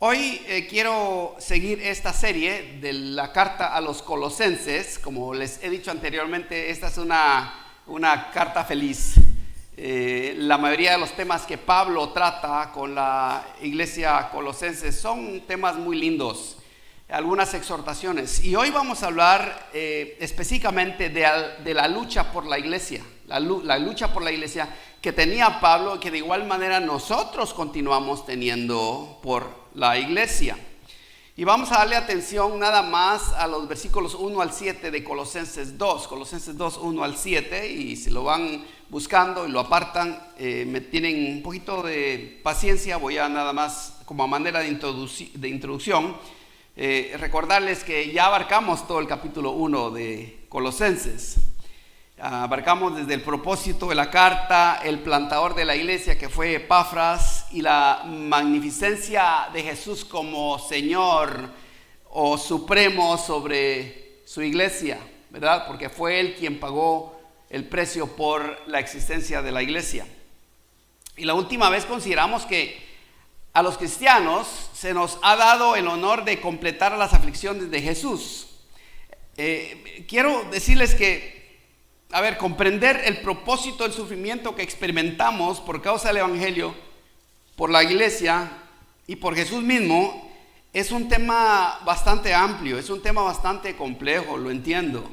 Hoy quiero seguir esta serie de la carta a los Colosenses. Como les he dicho anteriormente, esta es una carta feliz. La mayoría de los temas que Pablo trata con la iglesia colosense son temas muy lindos, algunas exhortaciones. Y hoy vamos a hablar específicamente de la lucha por la iglesia, la lucha por la iglesia que tenía Pablo y que de igual manera nosotros continuamos teniendo por la iglesia. Y vamos a darle atención nada más a los versículos 1 al 7 de Colosenses 2, 1 al 7, y si lo van buscando y lo apartan, me tienen un poquito de paciencia. Voy a nada más como a manera de introducción recordarles que ya abarcamos todo el capítulo 1 de Colosenses. Abarcamos desde el propósito de la carta, el plantador de la iglesia que fue Epafras y la magnificencia de Jesús como Señor o Supremo sobre su iglesia, ¿verdad? Porque fue Él quien pagó el precio por la existencia de la iglesia. Y la última vez consideramos que a los cristianos se nos ha dado el honor de completar las aflicciones de Jesús. Quiero decirles que comprender el propósito del sufrimiento que experimentamos por causa del evangelio, por la iglesia y por Jesús mismo, es un tema bastante amplio, es un tema bastante complejo, lo entiendo.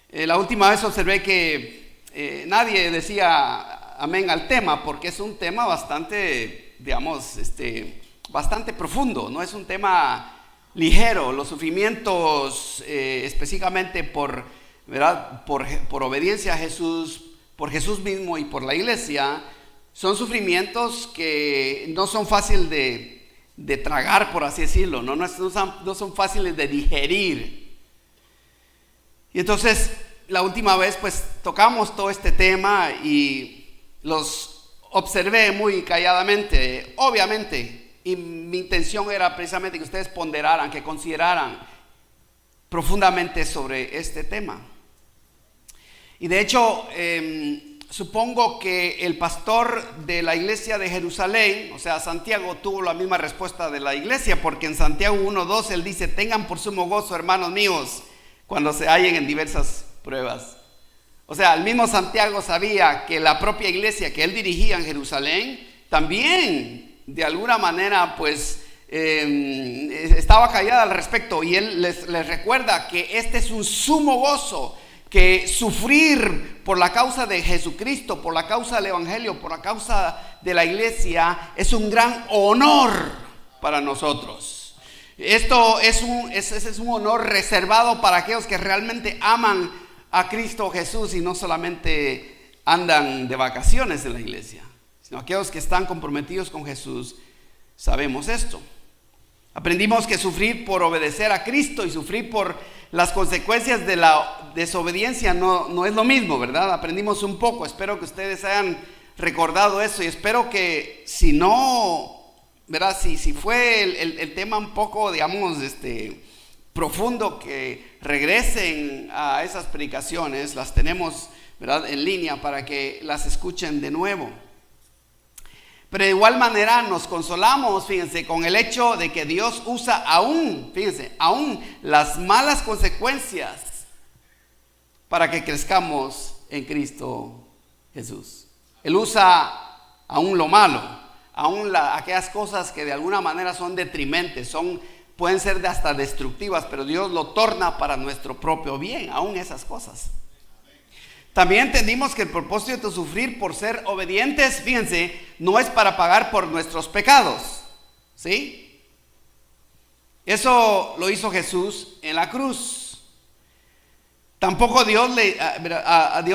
La última vez observé que nadie decía amén al tema, porque es un tema bastante, bastante profundo, no es un tema ligero. Los sufrimientos específicamente ¿verdad? Por obediencia a Jesús, por Jesús mismo y por la iglesia, son sufrimientos que no son fáciles de tragar, por así decirlo, no son fáciles de digerir. Y entonces la última vez pues tocamos todo este tema y los observé muy calladamente, obviamente, y mi intención era precisamente que ustedes ponderaran, que consideraran profundamente sobre este tema. Y de hecho, supongo que el pastor de la iglesia de Jerusalén, o sea, Santiago, tuvo la misma respuesta de la iglesia, porque en Santiago 1:2 él dice: tengan por sumo gozo, hermanos míos, cuando se hallen en diversas pruebas. O sea, el mismo Santiago sabía que la propia iglesia que él dirigía en Jerusalén también, de alguna manera, pues estaba callada al respecto, y él les recuerda que este es un sumo gozo, que sufrir por la causa de Jesucristo, por la causa del evangelio, por la causa de la iglesia, es un gran honor para nosotros. Esto es un honor reservado para aquellos que realmente aman a Cristo Jesús y no solamente andan de vacaciones en la iglesia, sino aquellos que están comprometidos con Jesús. Sabemos esto. Aprendimos que sufrir por obedecer a Cristo y sufrir por las consecuencias de la desobediencia no es lo mismo, ¿verdad? Aprendimos un poco. Espero que ustedes hayan recordado eso, y espero que si no, ¿verdad? Si fue el tema un poco, profundo, que regresen a esas predicaciones. Las tenemos, ¿verdad?, en línea para que las escuchen de nuevo. Pero de igual manera nos consolamos, fíjense, con el hecho de que Dios usa aún las malas consecuencias para que crezcamos en Cristo Jesús. Él usa aún lo malo, aún aquellas cosas que de alguna manera son detrimentes, pueden ser hasta destructivas, pero Dios lo torna para nuestro propio bien, aún esas cosas. También entendimos que el propósito de sufrir por ser obedientes, fíjense, no es para pagar por nuestros pecados, ¿sí? Eso lo hizo Jesús en la cruz. Tampoco a Dios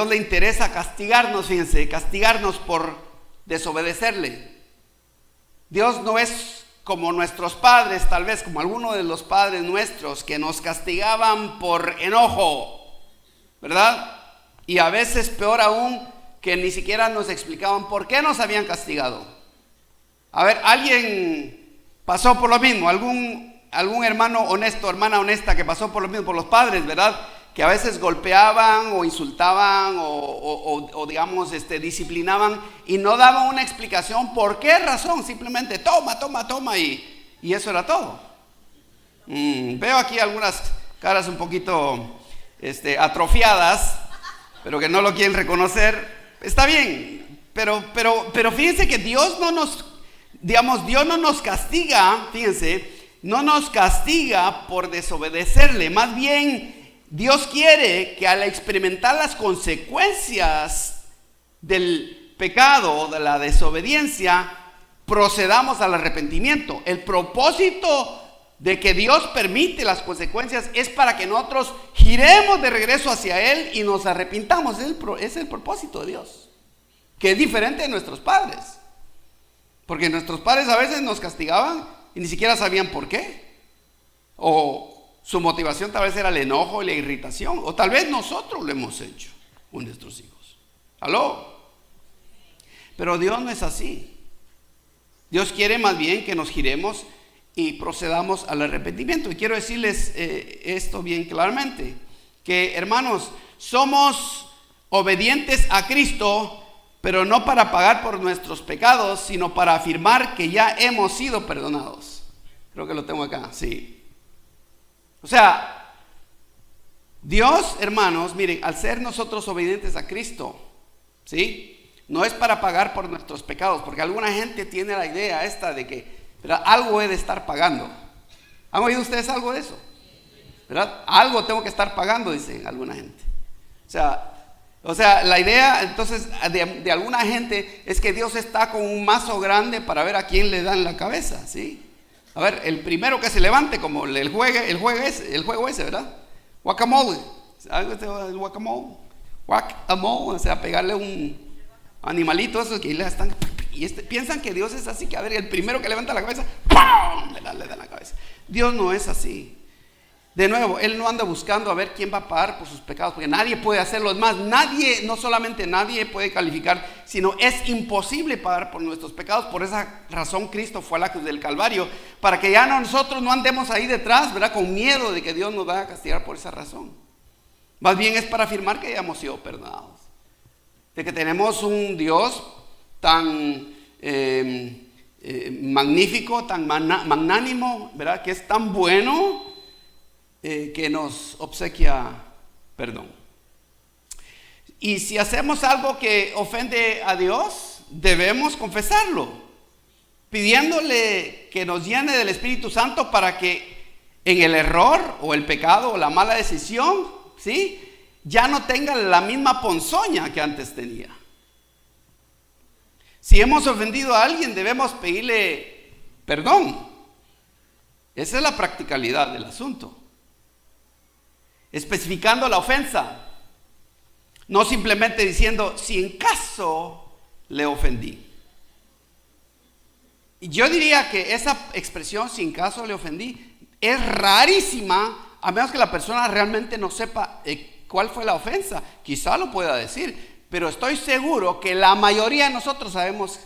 le interesa castigarnos, fíjense, castigarnos por desobedecerle. Dios no es como nuestros padres, tal vez como algunos de los padres nuestros, que nos castigaban por enojo, ¿verdad? Y a veces peor aún, que ni siquiera nos explicaban por qué nos habían castigado. ¿Alguien pasó por lo mismo? ¿Algún hermano honesto, hermana honesta que pasó por lo mismo? Por los padres, ¿verdad? Que a veces golpeaban o insultaban o disciplinaban y no daban una explicación por qué razón. Simplemente toma y Y eso era todo. Veo aquí algunas caras un poquito atrofiadas, pero que no lo quieren reconocer. Está bien, pero fíjense que Dios no nos castiga, fíjense, no nos castiga por desobedecerle. Más bien, Dios quiere que al experimentar las consecuencias del pecado, de la desobediencia, procedamos al arrepentimiento. El propósito de que Dios permite las consecuencias es para que nosotros giremos de regreso hacia Él y nos arrepintamos. Es el propósito de Dios, que es diferente de nuestros padres. Porque nuestros padres a veces nos castigaban y ni siquiera sabían por qué. O su motivación tal vez era el enojo y la irritación. O tal vez nosotros lo hemos hecho con nuestros hijos. ¿Aló? Pero Dios no es así. Dios quiere más bien que nos giremos y procedamos al arrepentimiento. Y quiero decirles esto bien claramente, que hermanos, somos obedientes a Cristo, pero no para pagar por nuestros pecados, sino para afirmar que ya hemos sido perdonados. Creo que lo tengo acá, sí. O sea, Dios, hermanos, miren, al ser nosotros obedientes a Cristo, ¿sí?, no es para pagar por nuestros pecados, porque alguna gente tiene la idea esta de que, ¿verdad?, algo he de estar pagando. ¿Han oído ustedes algo de eso? ¿Verdad? Algo tengo que estar pagando, dicen alguna gente. O sea, la idea entonces de alguna gente es que Dios está con un mazo grande para ver a quién le dan la cabeza, ¿sí? A ver, el primero que se levante, como el juego ese, ¿verdad? Guacamole. ¿Saben el guacamole? Guacamole, o sea, pegarle un animalito, esos que le están, y piensan que Dios es así, que a ver, el primero que levanta la cabeza, ¡pum!, le da la cabeza. Dios no es así. De nuevo, Él no anda buscando a ver quién va a pagar por sus pecados, porque nadie puede hacerlo. Es más, nadie, no solamente nadie puede calificar, sino es imposible pagar por nuestros pecados. Por esa razón Cristo fue a la cruz del Calvario, para que ya nosotros no andemos ahí detrás, ¿verdad?, con miedo de que Dios nos va a castigar por esa razón. Más bien es para afirmar que ya hemos sido perdonados, de que tenemos un Dios tan magnífico, tan magnánimo, ¿verdad?, que es tan bueno, que nos obsequia perdón. Y si hacemos algo que ofende a Dios, debemos confesarlo, pidiéndole que nos llene del Espíritu Santo para que en el error o el pecado o la mala decisión, ¿sí?, ya no tenga la misma ponzoña que antes tenía. Si hemos ofendido a alguien, debemos pedirle perdón. Esa es la practicalidad del asunto. Especificando la ofensa, no simplemente diciendo si en caso le ofendí. Y yo diría que esa expresión, si en caso le ofendí, es rarísima, a menos que la persona realmente no sepa cuál fue la ofensa. Quizá lo pueda decir, pero estoy seguro que la mayoría de nosotros sabemos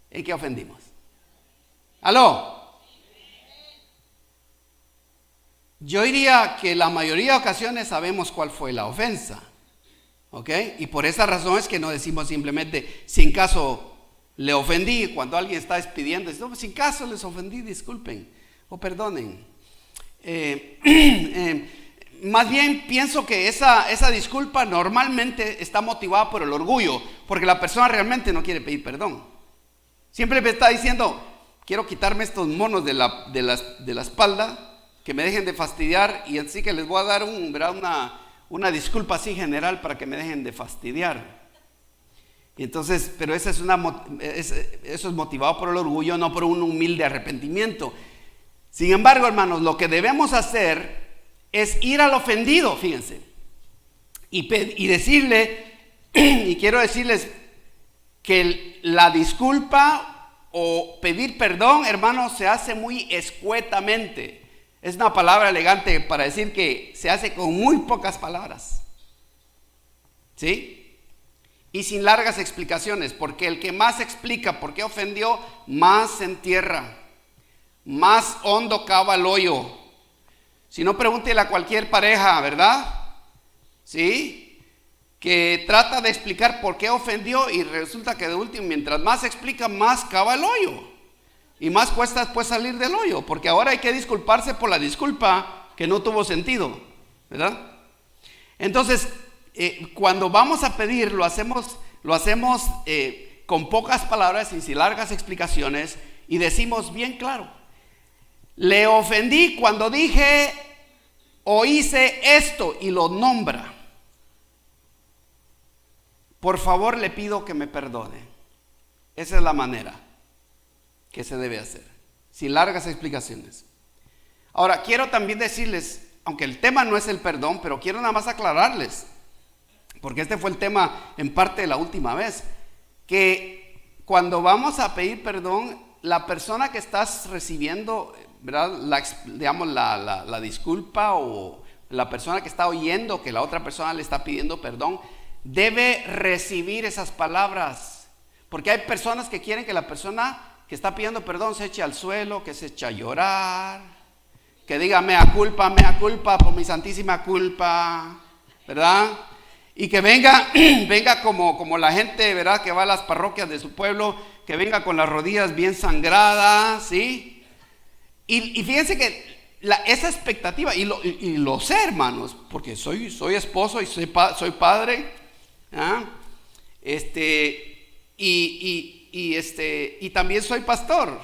en qué ofendimos. ¿Aló? Yo diría que la mayoría de ocasiones sabemos cuál fue la ofensa, ¿ok? Y por esa razón es que no decimos simplemente, si en caso le ofendí, cuando alguien está despidiendo, no, si en caso les ofendí, disculpen o perdonen. Más bien pienso que esa disculpa normalmente está motivada por el orgullo, porque la persona realmente no quiere pedir perdón. Siempre me está diciendo, quiero quitarme estos monos de la espalda, que me dejen de fastidiar, y así que les voy a dar una disculpa así general para que me dejen de fastidiar. Y entonces, pero eso es motivado por el orgullo, no por un humilde arrepentimiento. Sin embargo, hermanos, lo que debemos hacer es ir al ofendido, fíjense, y decirle, y quiero decirles que la disculpa o pedir perdón, hermanos, se hace muy escuetamente. Es una palabra elegante para decir que se hace con muy pocas palabras, ¿sí? Y sin largas explicaciones, porque el que más explica por qué ofendió, más se entierra, más hondo cava el hoyo. Si no, pregúntele a cualquier pareja, ¿verdad? ¿Sí? Que trata de explicar por qué ofendió y resulta que de último, mientras más explica, más cava el hoyo. Y más cuesta después salir del hoyo, porque ahora hay que disculparse por la disculpa que no tuvo sentido, ¿verdad? Entonces, cuando vamos a pedir, lo hacemos con pocas palabras y sin largas explicaciones, y decimos bien claro: le ofendí cuando dije o hice esto, y lo nombra. Por favor, le pido que me perdone. Esa es la manera que se debe hacer, sin largas explicaciones. Ahora, quiero también decirles, aunque el tema no es el perdón, pero quiero nada más aclararles, porque este fue el tema en parte de la última vez, que cuando vamos a pedir perdón, la persona que estás recibiendo, ¿verdad?, la disculpa, o la persona que está oyendo que la otra persona le está pidiendo perdón, debe recibir esas palabras, porque hay personas que quieren que la persona que está pidiendo perdón se eche al suelo, que se eche a llorar, que diga mea culpa por mi santísima culpa, ¿verdad? Y que venga como la gente, ¿verdad?, que va a las parroquias de su pueblo, que venga con las rodillas bien sangradas, ¿sí? Y fíjense que esa expectativa, y lo sé, hermanos, porque soy esposo y soy padre, ¿ah? Y también soy pastor.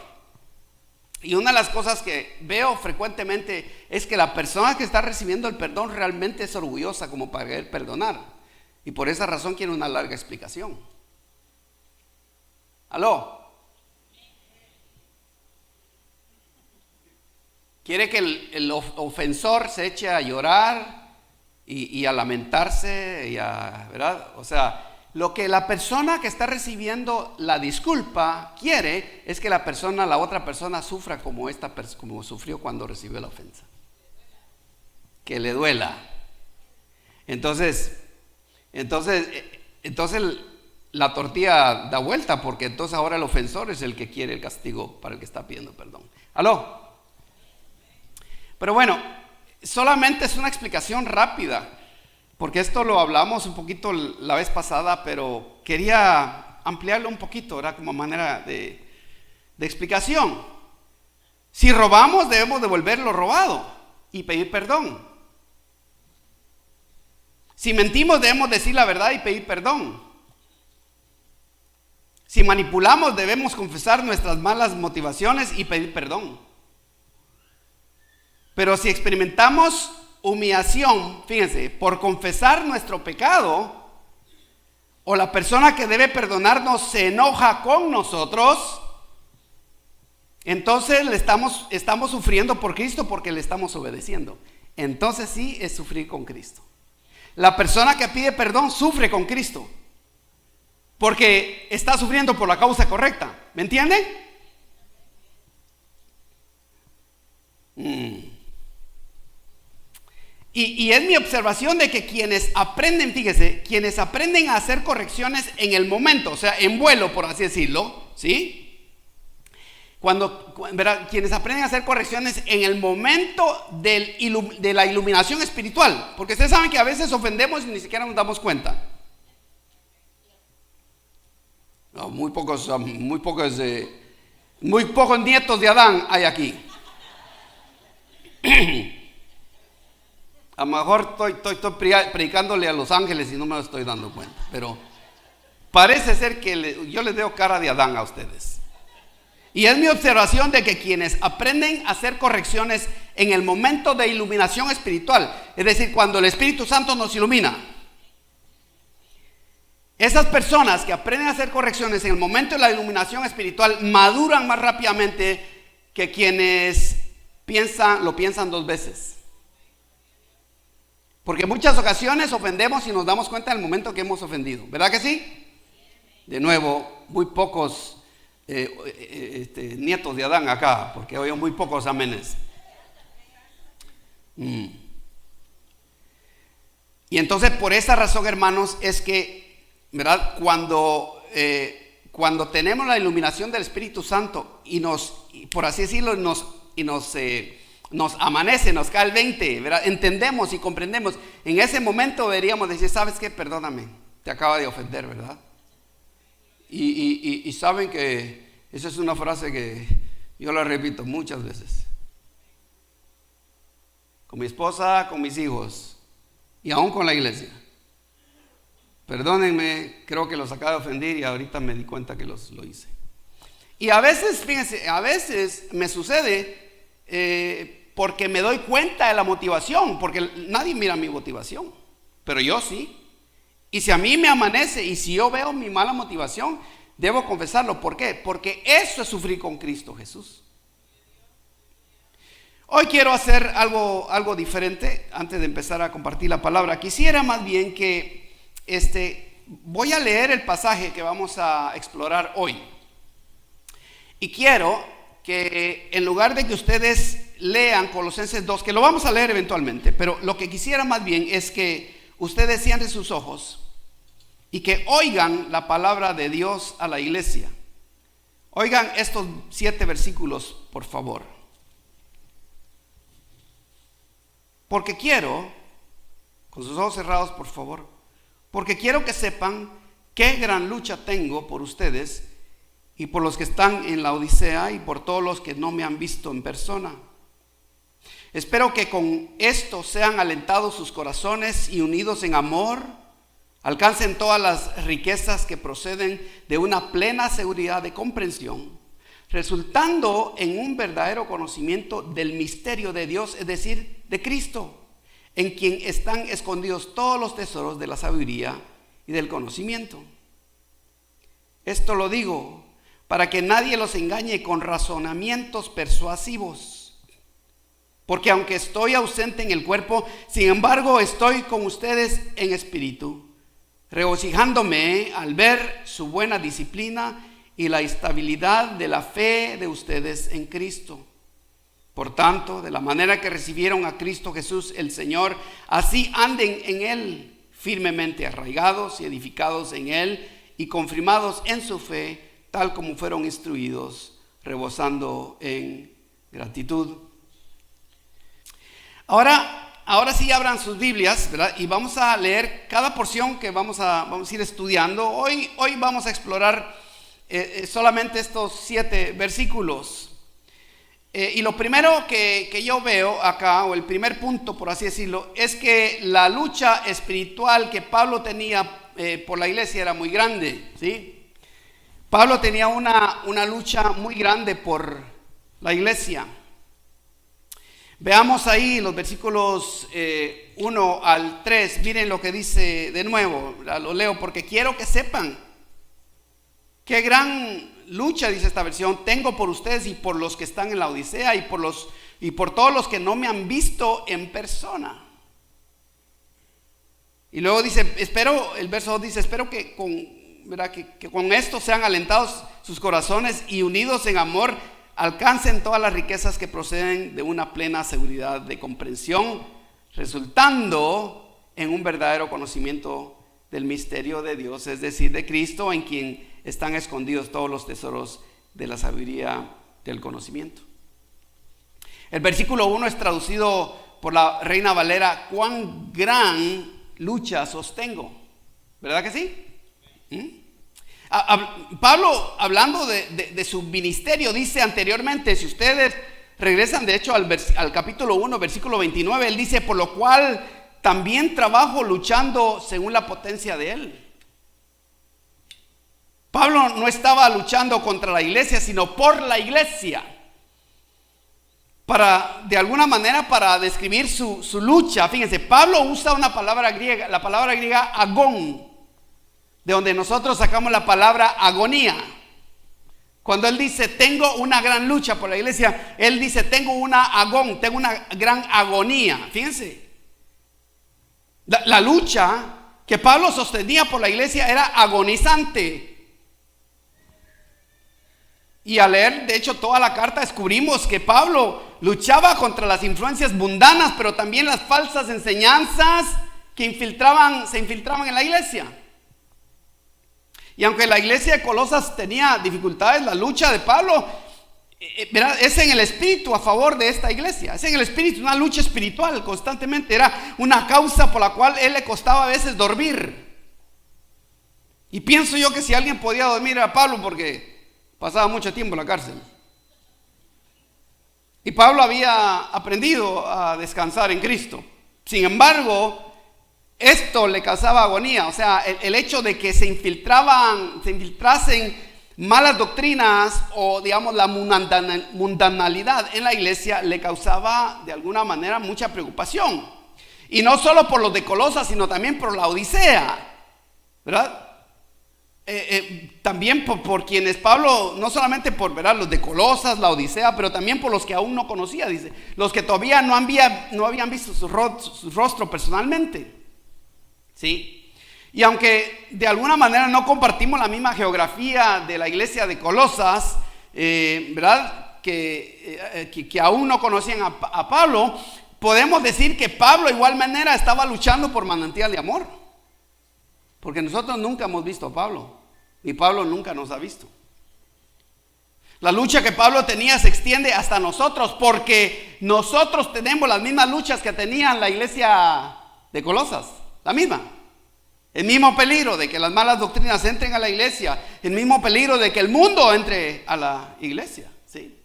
Y una de las cosas que veo frecuentemente es que la persona que está recibiendo el perdón realmente es orgullosa como para querer perdonar, y por esa razón quiere una larga explicación. ¿Aló? Quiere que el ofensor se eche a llorar y a lamentarse, ¿verdad? O sea, lo que la persona que está recibiendo la disculpa quiere es que la otra persona sufra como sufrió cuando recibió la ofensa, que le duela. Entonces la tortilla da vuelta, porque entonces ahora el ofensor es el que quiere el castigo para el que está pidiendo perdón. ¿Aló? Pero bueno, solamente es una explicación rápida, porque esto lo hablamos un poquito la vez pasada, pero quería ampliarlo un poquito, era como manera de explicación. Si robamos, debemos devolver lo robado y pedir perdón. Si mentimos, debemos decir la verdad y pedir perdón. Si manipulamos, debemos confesar nuestras malas motivaciones y pedir perdón. Pero si experimentamos humillación, fíjense, por confesar nuestro pecado, o la persona que debe perdonarnos se enoja con nosotros, entonces estamos sufriendo por Cristo, porque le estamos obedeciendo. Entonces sí es sufrir con Cristo. La persona que pide perdón sufre con Cristo, porque está sufriendo por la causa correcta. ¿Me entienden? Y es mi observación de que quienes aprenden a hacer correcciones en el momento, o sea, en vuelo, por así decirlo, ¿sí? Quienes aprenden a hacer correcciones en el momento de la iluminación espiritual, porque ustedes saben que a veces ofendemos y ni siquiera nos damos cuenta. No, muy pocos nietos de Adán hay aquí. A lo mejor estoy predicándole a los ángeles y no me lo estoy dando cuenta, pero parece ser que yo les veo cara de Adán a ustedes. Y es mi observación de que quienes aprenden a hacer correcciones en el momento de iluminación espiritual, es decir, cuando el Espíritu Santo nos ilumina, esas personas que aprenden a hacer correcciones en el momento de la iluminación espiritual maduran más rápidamente que quienes lo piensan dos veces. Porque en muchas ocasiones ofendemos y nos damos cuenta en el momento que hemos ofendido, ¿verdad que sí? De nuevo, muy pocos nietos de Adán acá, porque oigo muy pocos amenes. Y entonces, por esa razón, hermanos, es que, ¿verdad?, cuando tenemos la iluminación del Espíritu Santo y por así decirlo, nos amanece, nos cae el 20, ¿verdad?, entendemos y comprendemos, en ese momento deberíamos decir: ¿sabes qué? Perdóname, te acaba de ofender, ¿verdad? Y saben que esa es una frase que Yo lo repito muchas veces. Con mi esposa, con mis hijos y aún con la iglesia. Perdónenme, creo que los acabo de ofender y ahorita me di cuenta que lo hice. Y a veces, fíjense, a veces me sucede porque me doy cuenta de la motivación, porque nadie mira mi motivación, pero yo sí. Y si a mí me amanece y si yo veo mi mala motivación, debo confesarlo. ¿Por qué? Porque eso es sufrir con Cristo Jesús. Hoy quiero hacer algo diferente antes de empezar a compartir la palabra. Quisiera más bien que voy a leer el pasaje que vamos a explorar hoy. Y quiero que en lugar de que ustedes lean Colosenses 2, que lo vamos a leer eventualmente, pero lo que quisiera más bien es que ustedes cierren sus ojos y que oigan la palabra de Dios a la iglesia. Oigan estos 7 versículos, por favor. Porque quiero, con sus ojos cerrados, por favor, porque quiero que sepan qué gran lucha tengo por ustedes y por los que están en la Odisea y por todos los que no me han visto en persona. Espero que con esto sean alentados sus corazones y unidos en amor, alcancen todas las riquezas que proceden de una plena seguridad de comprensión, resultando en un verdadero conocimiento del misterio de Dios, es decir, de Cristo, en quien están escondidos todos los tesoros de la sabiduría y del conocimiento. Esto lo digo para que nadie los engañe con razonamientos persuasivos. Porque aunque estoy ausente en el cuerpo, sin embargo estoy con ustedes en espíritu, regocijándome al ver su buena disciplina y la estabilidad de la fe de ustedes en Cristo. Por tanto, de la manera que recibieron a Cristo Jesús el Señor, así anden en Él, firmemente arraigados y edificados en Él y confirmados en su fe, tal como fueron instruidos, rebosando en gratitud. Ahora sí abran sus Biblias, ¿verdad? Y vamos a leer cada porción que vamos a ir estudiando. Hoy vamos a explorar solamente estos 7 versículos. Y lo primero que yo veo acá, o el primer punto, por así decirlo, es que la lucha espiritual que Pablo tenía por la iglesia era muy grande, ¿sí? Pablo tenía una lucha muy grande por la iglesia. Veamos ahí los versículos 1 al 3. Miren lo que dice de nuevo. Lo leo porque quiero que sepan qué gran lucha, dice esta versión, tengo por ustedes y por los que están en la Odisea y por todos los que no me han visto en persona. Y luego dice, el verso 2 dice, espero que con esto sean alentados sus corazones y unidos en amor, alcancen todas las riquezas que proceden de una plena seguridad de comprensión, resultando en un verdadero conocimiento del misterio de Dios, es decir, de Cristo, en quien están escondidos todos los tesoros de la sabiduría del conocimiento. El versículo 1 es traducido por la Reina Valera, cuán gran lucha sostengo, ¿verdad que sí? Pablo, hablando de su ministerio, dice anteriormente, si ustedes regresan de hecho al capítulo 1, versículo 29, él dice, por lo cual también trabajo luchando según la potencia de él. Pablo no estaba luchando contra la iglesia, sino por la iglesia. De alguna manera, para describir su lucha, fíjense, Pablo usa una palabra griega, la palabra griega agón, de donde nosotros sacamos la palabra agonía. Cuando él dice, tengo una gran lucha por la iglesia, él dice, tengo una gran agonía. Fíjense, la lucha que Pablo sostenía por la iglesia era agonizante. Y al leer, de hecho, toda la carta, descubrimos que Pablo luchaba contra las influencias mundanas, pero también las falsas enseñanzas que se infiltraban en la iglesia. Y aunque la iglesia de Colosas tenía dificultades, la lucha de Pablo es en el espíritu a favor de esta iglesia. Es en el espíritu, una lucha espiritual constantemente. Era una causa por la cual él le costaba a veces dormir. Y pienso yo que si alguien podía dormir era Pablo, porque pasaba mucho tiempo en la cárcel. Y Pablo había aprendido a descansar en Cristo. Sin embargo, esto le causaba agonía. O sea, el hecho de que se infiltrasen malas doctrinas o digamos la mundanalidad en la iglesia le causaba de alguna manera mucha preocupación. Y no solo por los de Colosas, sino también por la Odisea, ¿verdad? También por quienes Pablo, no solamente por los de Colosas, la Odisea, pero también por los que aún no conocía, dice, los que todavía no habían visto su rostro personalmente, ¿sí? Y aunque de alguna manera no compartimos la misma geografía de la iglesia de Colosas, ¿verdad? Que aún no conocían a Pablo, podemos decir que Pablo de igual manera estaba luchando por manantial de amor, porque nosotros nunca hemos visto a Pablo. Y Pablo nunca nos ha visto. La lucha que Pablo tenía se extiende hasta nosotros, porque nosotros tenemos las mismas luchas que tenían la iglesia de Colosas. La misma. El mismo peligro de que las malas doctrinas entren a la iglesia. El mismo peligro de que el mundo entre a la iglesia. ¿Sí?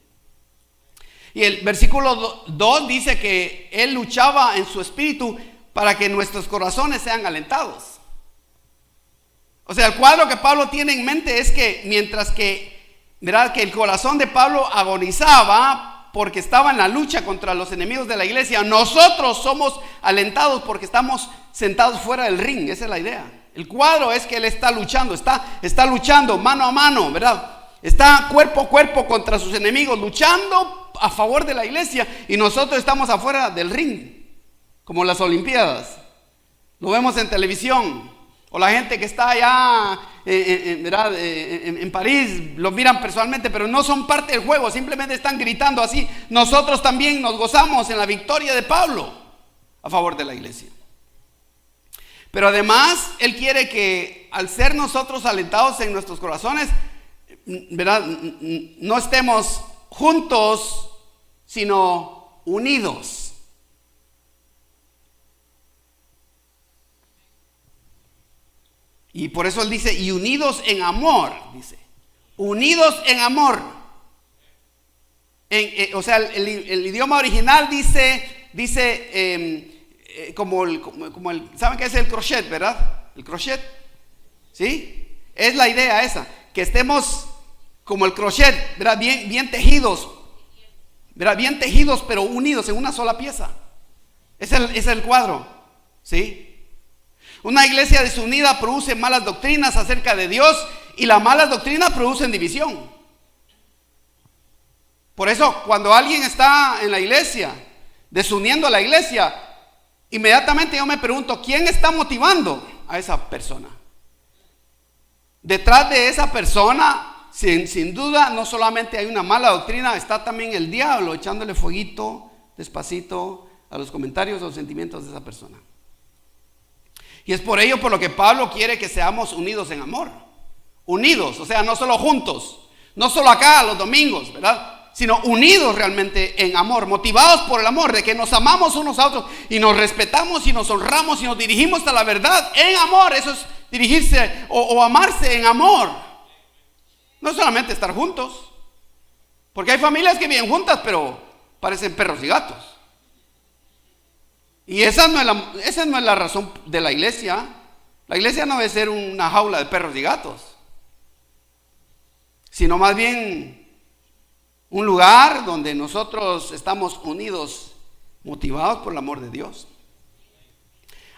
Y el versículo 2 dice que él luchaba en su espíritu para que nuestros corazones sean alentados. O sea, el cuadro que Pablo tiene en mente es que mientras que, ¿verdad?, que el corazón de Pablo agonizaba porque estaba en la lucha contra los enemigos de la iglesia, nosotros somos alentados porque estamos sentados fuera del ring. Esa es la idea. El cuadro es que él está luchando, está luchando mano a mano, ¿verdad? Está cuerpo a cuerpo contra sus enemigos, luchando a favor de la iglesia, y nosotros estamos afuera del ring, como las Olimpiadas. Lo vemos en televisión. O la gente que está allá en París, los miran personalmente, pero no son parte del juego, simplemente están gritando así. Nosotros también nos gozamos en la victoria de Pablo a favor de la iglesia. Pero además, él quiere que al ser nosotros alentados en nuestros corazones, ¿verdad?, no estemos juntos, sino unidos. Y por eso él dice, y unidos en amor, dice, unidos en amor. O sea, el idioma original dice como el, ¿saben qué es el crochet, verdad? El crochet, ¿sí? Es la idea esa, que estemos como el crochet, ¿verdad? Bien tejidos, ¿verdad? Bien tejidos, pero unidos en una sola pieza. Ese es el cuadro, ¿sí? Una iglesia desunida produce malas doctrinas acerca de Dios, y las malas doctrinas producen división. Por eso, cuando alguien está en la iglesia, desuniendo a la iglesia, inmediatamente yo me pregunto, ¿quién está motivando a esa persona? Detrás de esa persona, sin duda, no solamente hay una mala doctrina, está también el diablo echándole fueguito, despacito, a los comentarios o sentimientos de esa persona. Y es por ello por lo que Pablo quiere que seamos unidos en amor. Unidos, o sea, no solo juntos, no solo acá los domingos, ¿verdad?, sino unidos realmente en amor, motivados por el amor, de que nos amamos unos a otros y nos respetamos y nos honramos y nos dirigimos a la verdad en amor. Eso es dirigirse o amarse en amor. No solamente estar juntos, porque hay familias que viven juntas pero parecen perros y gatos. Y esa no es la razón de la iglesia. La iglesia no debe ser una jaula de perros y gatos, sino más bien un lugar donde nosotros estamos unidos, motivados por el amor de Dios.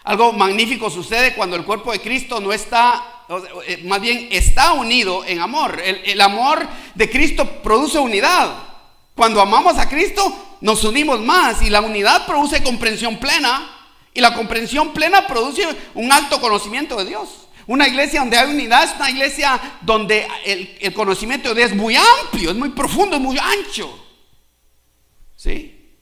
Algo magnífico sucede cuando el cuerpo de Cristo no está, más bien está unido en amor. El amor de Cristo produce unidad. Cuando amamos a Cristo, nos unimos más, y la unidad produce comprensión plena, y la comprensión plena produce un alto conocimiento de Dios. Una iglesia donde hay unidad es una iglesia donde el conocimiento de Dios es muy amplio, es muy profundo, es muy ancho. ¿Sí?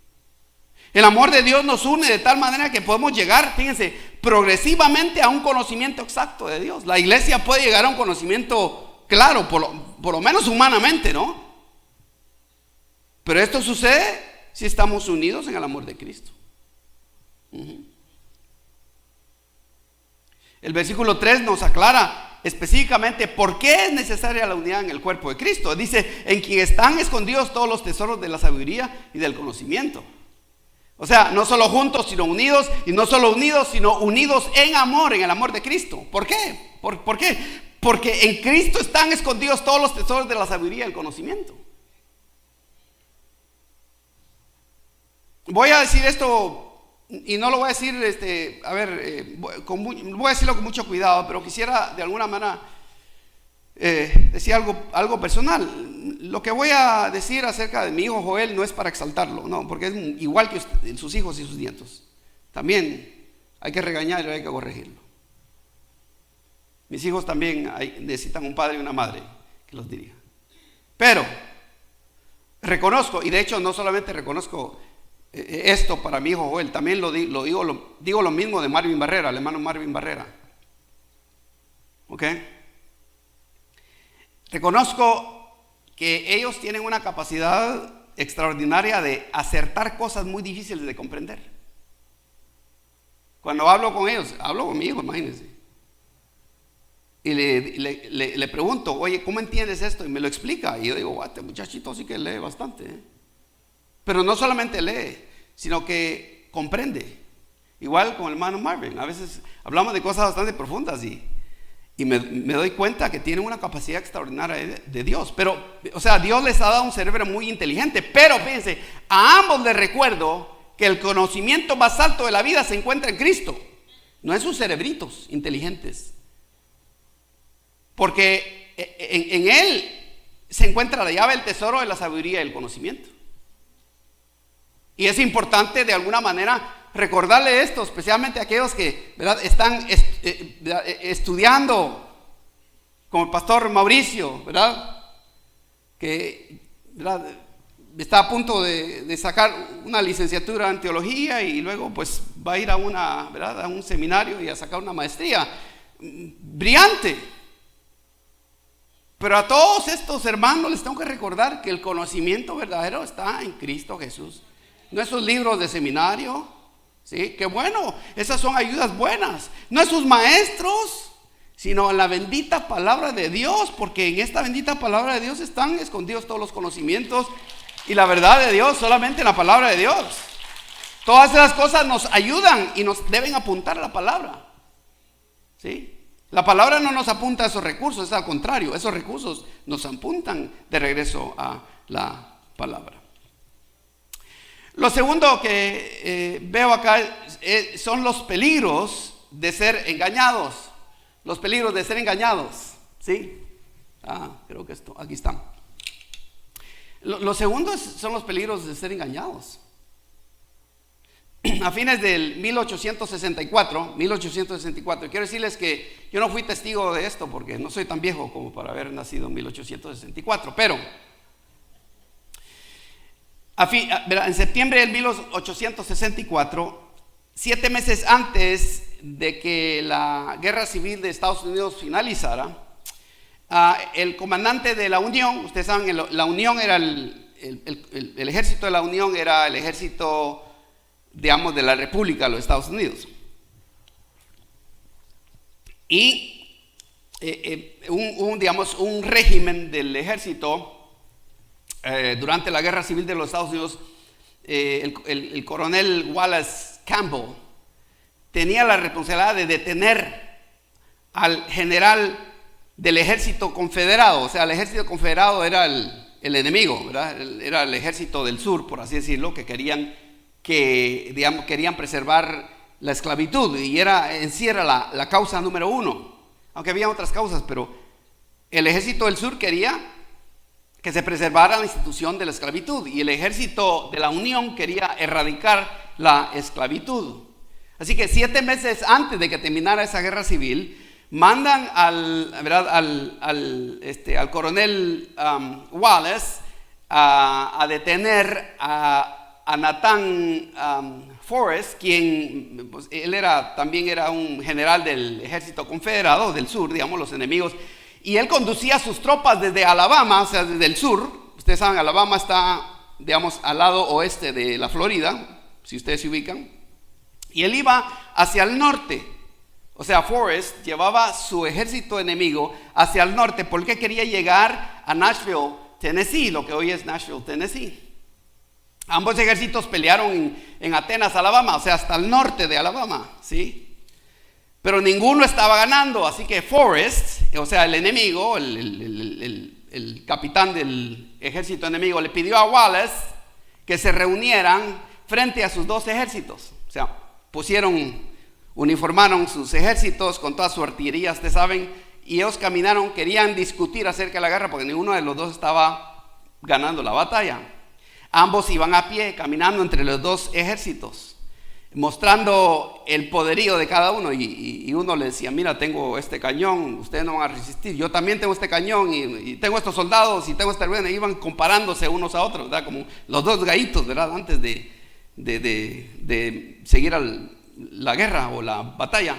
El amor de Dios nos une de tal manera que podemos llegar, fíjense, progresivamente a un conocimiento exacto de Dios. La iglesia puede llegar a un conocimiento claro, por lo menos humanamente, ¿no? Pero esto sucede si estamos unidos en el amor de Cristo. El versículo 3 nos aclara específicamente por qué es necesaria la unidad en el cuerpo de Cristo. Dice, en quien están escondidos todos los tesoros de la sabiduría y del conocimiento. O sea, no solo juntos, sino unidos, y no solo unidos, sino unidos en amor, en el amor de Cristo. ¿Por qué? ¿Por qué? Porque en Cristo están escondidos todos los tesoros de la sabiduría y el conocimiento. Voy a decir esto, y no lo voy a decir, voy a decirlo con mucho cuidado, pero quisiera de alguna manera decir algo personal. Lo que voy a decir acerca de mi hijo Joel no es para exaltarlo, no, porque es igual que sus hijos y sus nietos. También hay que regañarlo, hay que corregirlo. Mis hijos también necesitan un padre y una madre que los dirija. Pero reconozco, y de hecho no solamente reconozco esto para mi hijo Joel, también digo lo mismo de Marvin Barrera, el hermano Marvin Barrera. ¿Ok? Reconozco que ellos tienen una capacidad extraordinaria de acertar cosas muy difíciles de comprender. Cuando hablo con ellos, hablo con mi hijo, imagínense. Y le pregunto, oye, ¿cómo entiendes esto? Y me lo explica. Y yo digo, este muchachito sí que lee bastante, ¿eh? Pero no solamente lee, sino que comprende. Igual con el hermano Marvin. A veces hablamos de cosas bastante profundas y me doy cuenta que tienen una capacidad extraordinaria de Dios. Pero, o sea, Dios les ha dado un cerebro muy inteligente. Pero fíjense, a ambos les recuerdo que el conocimiento más alto de la vida se encuentra en Cristo, no en sus cerebritos inteligentes. Porque en Él se encuentra la llave del tesoro de la sabiduría y el conocimiento. Y es importante de alguna manera recordarle esto, especialmente a aquellos que, ¿verdad?, están estudiando, como el pastor Mauricio, ¿verdad?, que, ¿verdad?, está a punto de sacar una licenciatura en teología y luego pues va a ir a ¿verdad?, a un seminario y a sacar una maestría. Brillante. Pero a todos estos hermanos les tengo que recordar que el conocimiento verdadero está en Cristo Jesús. No esos libros de seminario, ¿sí? Que bueno, esas son ayudas buenas. No esos maestros, sino en la bendita palabra de Dios, porque en esta bendita palabra de Dios están escondidos todos los conocimientos y la verdad de Dios solamente en la palabra de Dios. Todas esas cosas nos ayudan y nos deben apuntar a la palabra, ¿sí? La palabra no nos apunta a esos recursos, es al contrario, esos recursos nos apuntan de regreso a la palabra. Lo segundo que veo acá son los peligros de ser engañados. Los peligros de ser engañados, ¿sí? Creo que aquí están. Lo segundo son los peligros de ser engañados. A fines del 1864, quiero decirles que yo no fui testigo de esto porque no soy tan viejo como para haber nacido en 1864, pero en septiembre del 1864, 7 meses antes de que la guerra civil de Estados Unidos finalizara, el comandante de la Unión, ustedes saben, la Unión era el ejército de la Unión era el ejército, digamos, de la República de los Estados Unidos. Y un régimen del ejército durante la guerra civil de los Estados Unidos, el coronel Wallace Campbell tenía la responsabilidad de detener al general del ejército confederado. O sea, el ejército confederado era el enemigo, ¿verdad? Era el ejército del sur, por así decirlo, que querían preservar la esclavitud, y en sí era la causa número uno, aunque había otras causas, pero el ejército del sur quería que se preservara la institución de la esclavitud, y el ejército de la Unión quería erradicar la esclavitud. Así que 7 meses antes de que terminara esa guerra civil, mandan al coronel Wallace a detener a Nathan Forrest, quien pues, también era un general del ejército confederado del sur, digamos, los enemigos, y él conducía sus tropas desde Alabama, o sea, desde el sur. Ustedes saben, Alabama está, digamos, al lado oeste de la Florida, si ustedes se ubican, y él iba hacia el norte, o sea, Forrest, llevaba su ejército enemigo hacia el norte porque quería llegar a Nashville, Tennessee, lo que hoy es Nashville, Tennessee. Ambos ejércitos pelearon en Atenas, Alabama, o sea, hasta el norte de Alabama, ¿sí? Pero ninguno estaba ganando, así que Forrest, o sea, el enemigo, el capitán del ejército enemigo, le pidió a Wallace que se reunieran frente a sus dos ejércitos. O sea, uniformaron sus ejércitos con toda su artillería, ustedes saben, y ellos caminaron, querían discutir acerca de la guerra porque ninguno de los dos estaba ganando la batalla. Ambos iban a pie, caminando entre los dos ejércitos, mostrando el poderío de cada uno. Y uno le decía, mira, tengo este cañón, ustedes no van a resistir. Yo también tengo este cañón y tengo estos soldados y tengo esta rueda. Iban comparándose unos a otros, ¿verdad? Como los dos gallitos, ¿verdad? Antes de seguir la guerra o la batalla.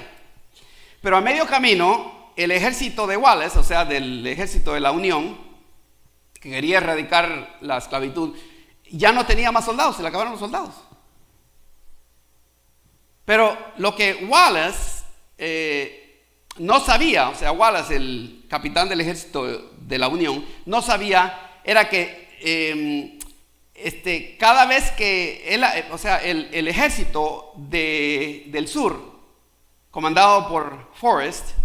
Pero a medio camino, el ejército de Wallace, o sea, del ejército de la Unión, que quería erradicar la esclavitud, ya no tenía más soldados, se le acabaron los soldados. Pero lo que Wallace no sabía, o sea, Wallace, el capitán del ejército de la Unión, no sabía, era que cada vez que el ejército del sur, comandado por Forrest,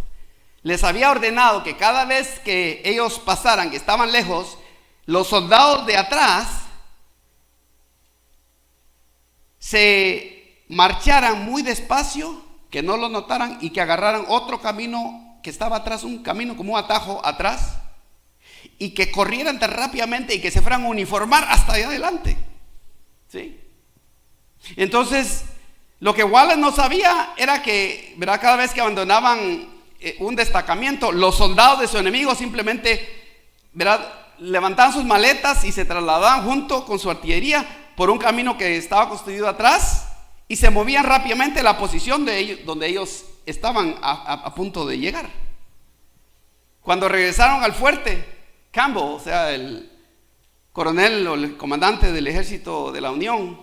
les había ordenado que cada vez que ellos pasaran, que estaban lejos, los soldados de atrás se marcharan muy despacio, que no lo notaran y que agarraran otro camino que estaba atrás, un camino como un atajo atrás, y que corrieran tan rápidamente y que se fueran a uniformar hasta allá adelante, ¿sí? Entonces, lo que Wallace no sabía era que, ¿verdad?, cada vez que abandonaban un destacamiento, los soldados de su enemigo simplemente, ¿verdad?, levantaban sus maletas y se trasladaban junto con su artillería por un camino que estaba construido atrás y se movían rápidamente a la posición de ellos, donde ellos estaban a punto de llegar. Cuando regresaron al fuerte, Campbell, o sea, el coronel o el comandante del ejército de la Unión,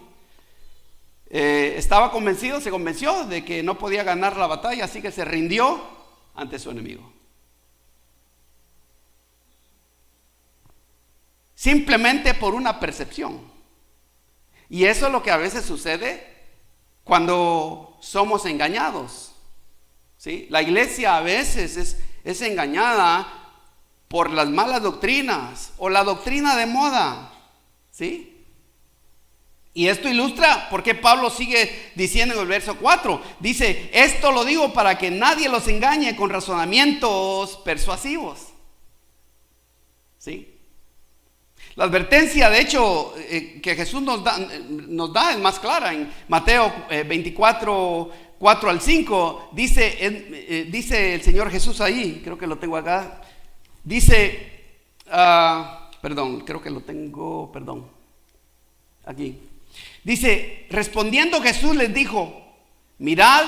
se convenció de que no podía ganar la batalla, así que se rindió ante su enemigo. Simplemente por una percepción. Y eso es lo que a veces sucede cuando somos engañados, ¿sí? La iglesia a veces es engañada por las malas doctrinas o la doctrina de moda, ¿sí? Y esto ilustra por qué Pablo sigue diciendo en el verso 4. Dice, esto lo digo para que nadie los engañe con razonamientos persuasivos, ¿sí? La advertencia, de hecho, que Jesús nos da es más clara. En Mateo 24, 4 al 5, dice el Señor Jesús ahí, creo que lo tengo acá, dice, aquí. Dice, respondiendo Jesús les dijo, mirad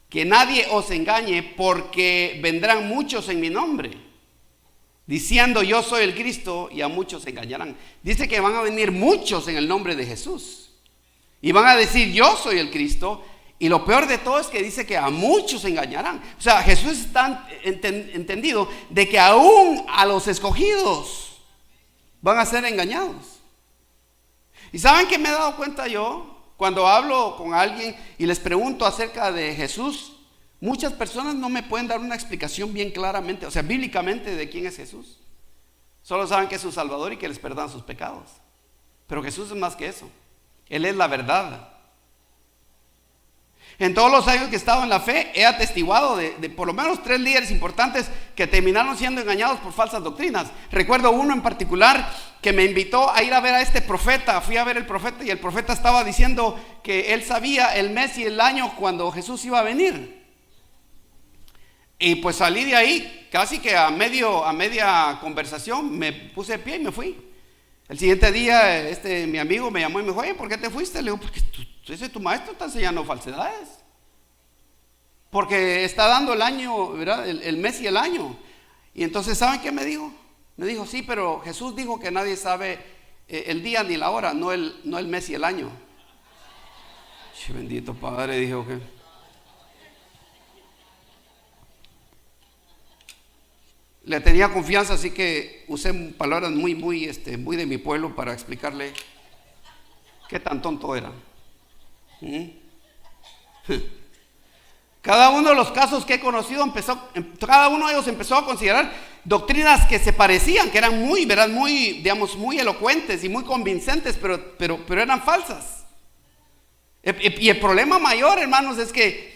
que nadie os engañe, porque vendrán muchos en mi nombre, diciendo yo soy el Cristo, y a muchos se engañarán. Dice que van a venir muchos en el nombre de Jesús y van a decir yo soy el Cristo, y lo peor de todo es que dice que a muchos se engañarán. O sea, Jesús está entendido de que aún a los escogidos van a ser engañados. ¿Y saben qué me he dado cuenta yo? Cuando hablo con alguien y les pregunto acerca de Jesús, muchas personas no me pueden dar una explicación bien claramente, o sea, bíblicamente, de quién es Jesús. Solo saben que es su Salvador y que les perdona sus pecados. Pero Jesús es más que eso. Él es la verdad. En todos los años que he estado en la fe, he atestiguado de por lo menos 3 líderes importantes que terminaron siendo engañados por falsas doctrinas. Recuerdo uno en particular que me invitó a ir a ver a este profeta. Fui a ver el profeta y el profeta estaba diciendo que él sabía el mes y el año cuando Jesús iba a venir. Y pues salí de ahí, casi que a media conversación me puse de pie y me fui. El siguiente día mi amigo me llamó y me dijo, oye, ¿por qué te fuiste? Le digo, porque tu maestro está enseñando falsedades. Porque está dando el año, ¿verdad? El mes y el año. Y entonces, ¿saben qué me dijo? Me dijo, sí, pero Jesús dijo que nadie sabe el día ni la hora, no el mes y el año. Bendito Padre, dijo que... Le tenía confianza, así que usé palabras muy de mi pueblo para explicarle qué tan tonto era. Cada uno de los casos que he conocido cada uno de ellos empezó a considerar doctrinas que se parecían, que eran muy elocuentes y muy convincentes, pero eran falsas. Y el problema mayor, hermanos, es que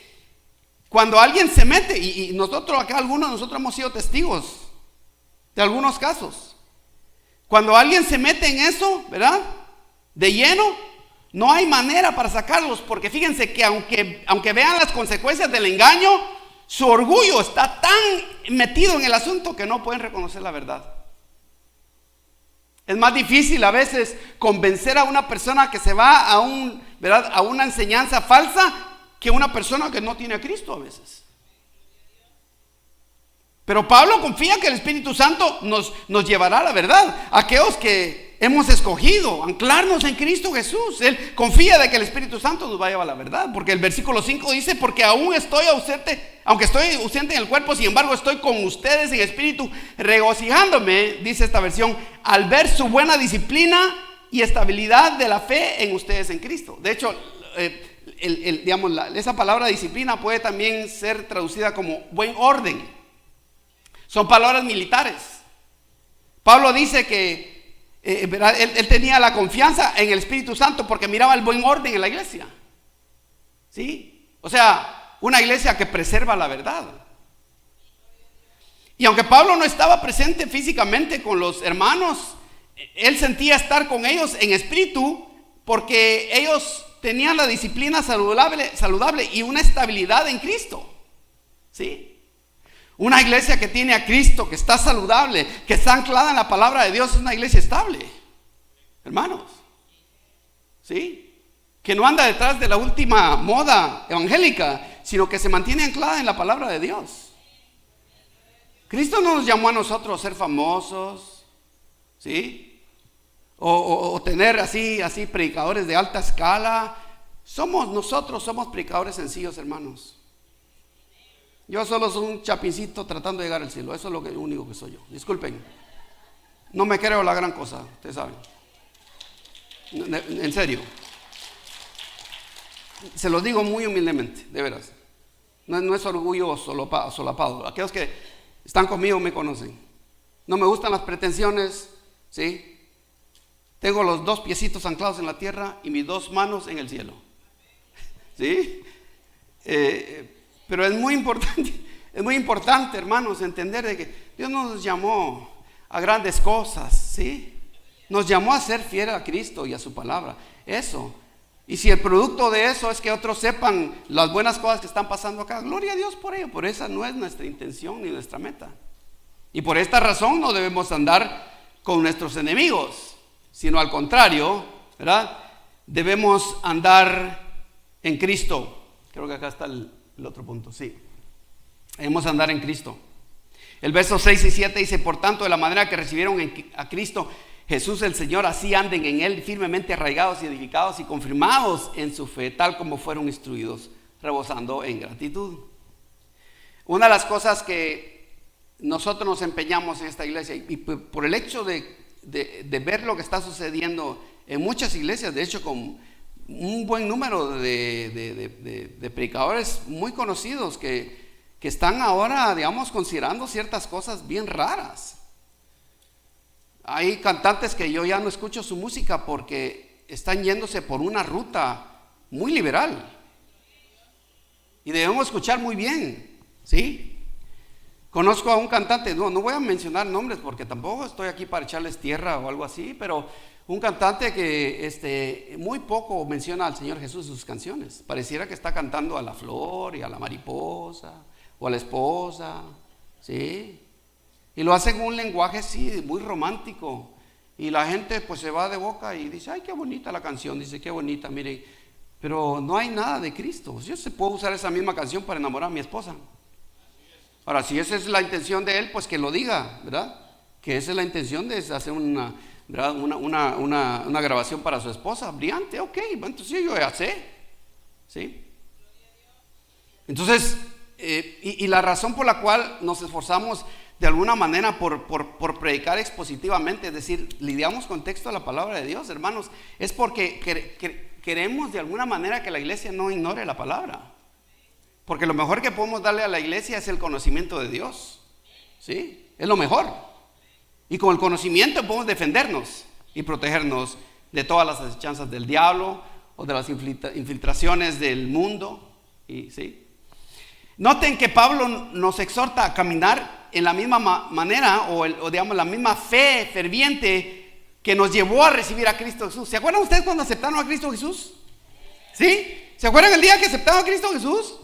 cuando alguien se mete, y nosotros acá, algunos de nosotros hemos sido testigos de algunos casos, cuando alguien se mete en eso, ¿verdad?, de lleno, no hay manera para sacarlos, porque fíjense que aunque vean las consecuencias del engaño, su orgullo está tan metido en el asunto que no pueden reconocer la verdad. Es más difícil a veces convencer a una persona que se va a una enseñanza falsa que una persona que no tiene a Cristo a veces. Pero Pablo confía que el Espíritu Santo nos llevará a la verdad. Aquellos que hemos escogido anclarnos en Cristo Jesús, él confía de que el Espíritu Santo nos va a llevar a la verdad, porque el versículo 5 dice: porque aún estoy ausente, aunque estoy ausente en el cuerpo, sin embargo estoy con ustedes en espíritu, regocijándome, dice esta versión, al ver su buena disciplina y estabilidad de la fe en ustedes en Cristo. De hecho, esa palabra disciplina puede también ser traducida como buen orden. Son palabras militares. Pablo dice que él tenía la confianza en el Espíritu Santo porque miraba el buen orden en la iglesia. ¿Sí? O sea, una iglesia que preserva la verdad. Y aunque Pablo no estaba presente físicamente con los hermanos, él sentía estar con ellos en espíritu, porque ellos tenían la disciplina saludable y una estabilidad en Cristo. ¿Sí? Una iglesia que tiene a Cristo, que está saludable, que está anclada en la palabra de Dios, es una iglesia estable, hermanos. ¿Sí? Que no anda detrás de la última moda evangélica, sino que se mantiene anclada en la palabra de Dios. Cristo no nos llamó a nosotros a ser famosos, ¿sí? O tener así predicadores de alta escala. Nosotros somos predicadores sencillos, hermanos. Yo solo soy un chapincito tratando de llegar al cielo. Eso es lo único que soy yo. Disculpen. No me creo la gran cosa, ustedes saben. En serio. Se los digo muy humildemente, de veras. No es orgullo solapado. Aquellos que están conmigo me conocen. No me gustan las pretensiones, ¿sí? Tengo los 2 piecitos anclados en la tierra y mis 2 manos en el cielo. ¿Sí? Pero es muy importante, hermanos, entender de que Dios nos llamó a grandes cosas, ¿sí? Nos llamó a ser fieles a Cristo y a su palabra. Eso. Y si el producto de eso es que otros sepan las buenas cosas que están pasando acá, gloria a Dios por ello. Por esa no es nuestra intención ni nuestra meta. Y por esta razón no debemos andar con nuestros enemigos, sino al contrario, ¿verdad? Debemos andar en Cristo. Creo que acá está el otro punto, sí. Debemos andar en Cristo. El verso 6 y 7 dice: por tanto, de la manera que recibieron a Cristo Jesús el Señor, así anden en Él, firmemente arraigados y edificados y confirmados en su fe, tal como fueron instruidos, rebosando en gratitud. Una de las cosas que nosotros nos empeñamos en esta iglesia, y por el hecho de ver lo que está sucediendo en muchas iglesias, de hecho con un buen número de predicadores muy conocidos que están ahora, digamos, considerando ciertas cosas bien raras. Hay cantantes que yo ya no escucho su música porque están yéndose por una ruta muy liberal. Y debemos escuchar muy bien, ¿sí? Conozco a un cantante, no voy a mencionar nombres porque tampoco estoy aquí para echarles tierra o algo así, pero un cantante que muy poco menciona al Señor Jesús en sus canciones. Pareciera que está cantando a la flor y a la mariposa o a la esposa, ¿sí? Y lo hace en un lenguaje así, muy romántico. Y la gente pues se va de boca y dice: ay, qué bonita la canción. Dice: qué bonita, mire. Pero no hay nada de Cristo. Yo se puedo usar esa misma canción para enamorar a mi esposa. Ahora, si esa es la intención de él, pues que lo diga, ¿verdad? Que esa es la intención de hacer una grabación para su esposa. Brillante, ok, entonces yo ya sé, ¿sí? Entonces, y la razón por la cual nos esforzamos de alguna manera por predicar expositivamente, es decir, lidiamos con texto de la palabra de Dios, hermanos, es porque queremos de alguna manera que la iglesia no ignore la palabra. Porque lo mejor que podemos darle a la iglesia es el conocimiento de Dios. ¿Sí? Es lo mejor. Y con el conocimiento podemos defendernos y protegernos de todas las acechanzas del diablo o de las infiltraciones del mundo. ¿Sí? Noten que Pablo nos exhorta a caminar en la misma manera o digamos la misma fe ferviente que nos llevó a recibir a Cristo Jesús. ¿Se acuerdan ustedes cuando aceptaron a Cristo Jesús? ¿Sí? ¿Se acuerdan el día que aceptaron a Cristo Jesús?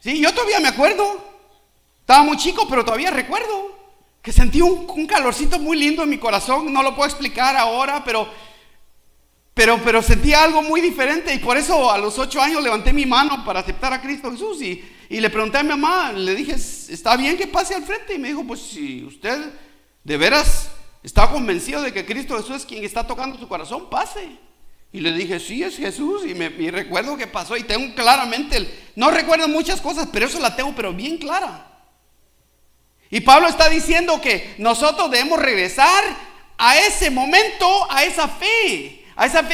Sí, yo todavía me acuerdo. Estaba muy chico, pero todavía recuerdo que sentí un calorcito muy lindo en mi corazón. No lo puedo explicar ahora, pero sentí algo muy diferente. Y por eso a los 8 años levanté mi mano para aceptar a Cristo Jesús. Y le pregunté a mi mamá, le dije, ¿está bien que pase al frente? Y me dijo, pues si usted de veras está convencido de que Cristo Jesús es quien está tocando su corazón, pase. Y le dije, sí, es Jesús. Y recuerdo que pasó. Y tengo claramente, no recuerdo muchas cosas, pero eso la tengo pero bien clara. Y Pablo está diciendo que nosotros debemos regresar a ese momento, a esa fe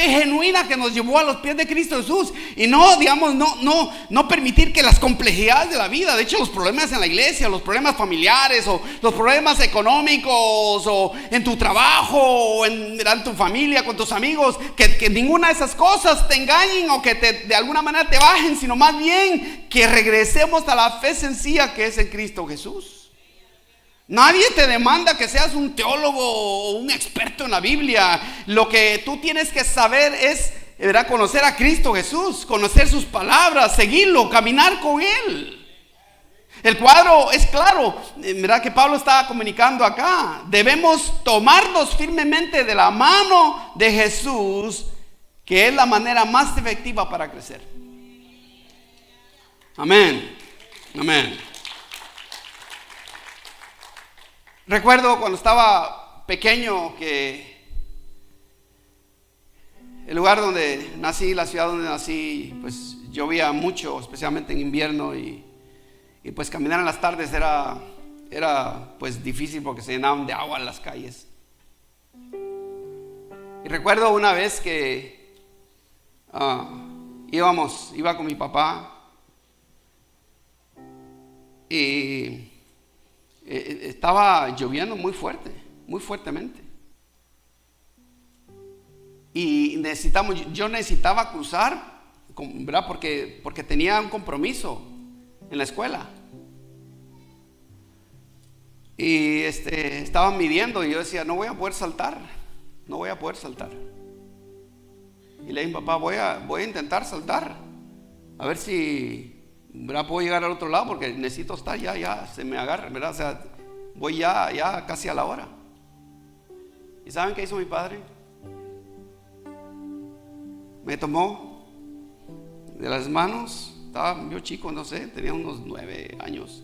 genuina que nos llevó a los pies de Cristo Jesús. Y no, digamos, no permitir que las complejidades de la vida, de hecho los problemas en la iglesia, los problemas familiares o los problemas económicos o en tu trabajo o en tu familia, con tus amigos, que ninguna de esas cosas te engañen o que de alguna manera te bajen, sino más bien que regresemos a la fe sencilla que es en Cristo Jesús. Nadie te demanda que seas un teólogo o un experto en la Biblia. Lo que tú tienes que saber es, ¿verdad?, conocer a Cristo Jesús, conocer sus palabras, seguirlo, caminar con Él. El cuadro es claro, ¿verdad?, que Pablo estaba comunicando acá. Debemos tomarnos firmemente de la mano de Jesús, que es la manera más efectiva para crecer. Amén. Amén. Recuerdo cuando estaba pequeño que el lugar donde nací, la ciudad donde nací, pues llovía mucho, especialmente en invierno, y pues caminar en las tardes era pues difícil porque se llenaban de agua las calles. Y recuerdo una vez que iba con mi papá y estaba lloviendo muy fuertemente. Y yo necesitaba cruzar, ¿verdad? Porque tenía un compromiso en la escuela. Y estaban midiendo y yo decía, no voy a poder saltar. Y le dije, papá, voy a intentar saltar. A ver si, ¿verdad?, puedo llegar al otro lado porque necesito estar ya se me agarra, ¿verdad? O sea, voy ya casi a la hora. ¿Y saben qué hizo mi padre? Me tomó de las manos. Estaba yo chico, no sé, tenía unos 9 años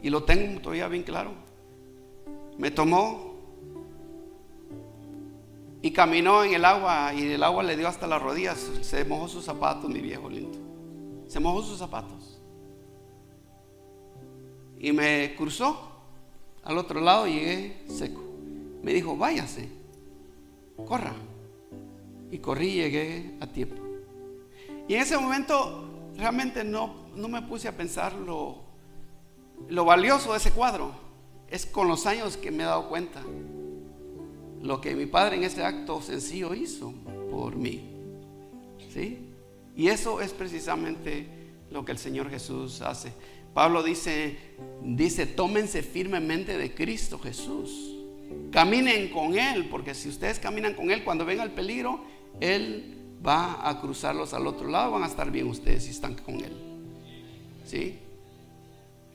y lo tengo todavía bien claro. Me tomó y caminó en el agua, y el agua le dio hasta las rodillas. Se mojó sus zapatos, mi viejo lindo. Se mojó sus zapatos y me cruzó al otro lado. Llegué seco. Me dijo, váyase, corra. Y corrí y llegué a tiempo. Y en ese momento realmente no me puse a pensar lo valioso de ese cuadro. Es con los años que me he dado cuenta lo que mi padre en ese acto sencillo hizo por mí. ¿Sí? Y eso es precisamente lo que el Señor Jesús hace. Pablo dice, tómense firmemente de Cristo Jesús. Caminen con Él, porque si ustedes caminan con Él, cuando venga el peligro, Él va a cruzarlos al otro lado. Van a estar bien ustedes si están con Él. ¿Sí?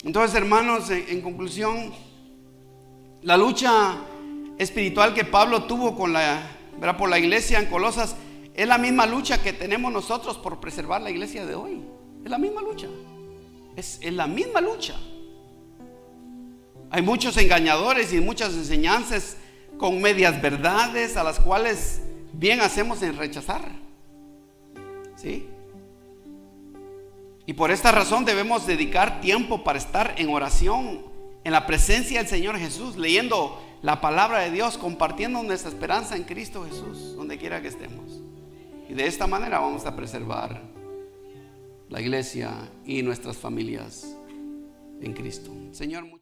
Entonces, hermanos, en conclusión, la lucha espiritual que Pablo tuvo por la iglesia en Colosas es la misma lucha que tenemos nosotros por preservar la iglesia de hoy. Es la misma lucha. Es la misma lucha. Hay muchos engañadores y muchas enseñanzas con medias verdades a las cuales bien hacemos en rechazar. ¿Sí? Y por esta razón debemos dedicar tiempo para estar en oración en la presencia del Señor Jesús, leyendo la palabra de Dios, compartiendo nuestra esperanza en Cristo Jesús, donde quiera que estemos. Y de esta manera vamos a preservar la iglesia y nuestras familias en Cristo. Señor, muchas